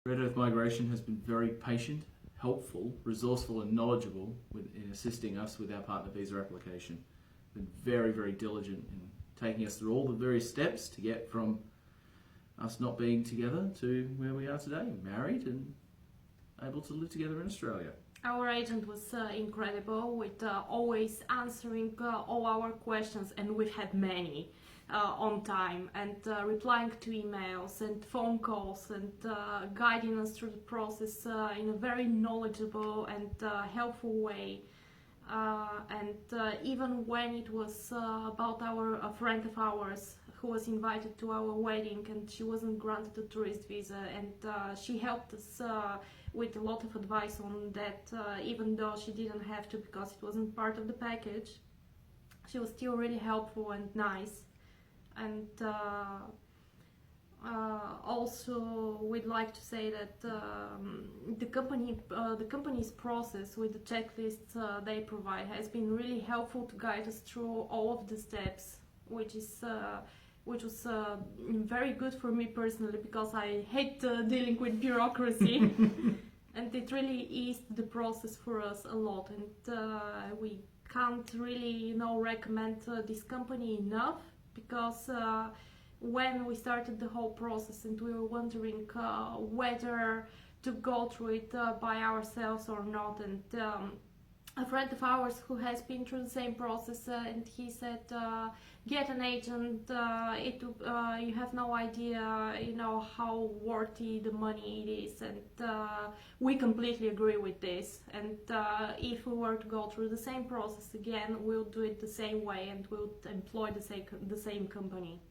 Red Earth Migration has been very patient, helpful, resourceful and knowledgeable in assisting us with our partner visa application. Been very, very diligent in taking us through all the various steps to get from us not being together to where we are today, married and able to live together in Australia. Our agent was incredible with always answering all our questions, and we've had many on time, and replying to emails and phone calls and guiding us through the process in a very knowledgeable and helpful way. Even when it was about a friend of ours who was invited to our wedding and she wasn't granted a tourist visa, and she helped us with a lot of advice on that, even though she didn't have to because it wasn't part of the package. She was still really helpful and nice. And also we'd like to say that the company's process with the checklists they provide has been really helpful to guide us through all of the steps, which was very good for me personally, because I hate dealing with bureaucracy. And it really eased the process for us a lot, and we can't really recommend this company enough, because when we started the whole process and we were wondering whether to go through it by ourselves or not, and a friend of ours who has been through the same process, and he said, get an agent, you have no idea how worthy the money it is, and we completely agree with this, and if we were to go through the same process again, we'll do it the same way and we'll employ the same company.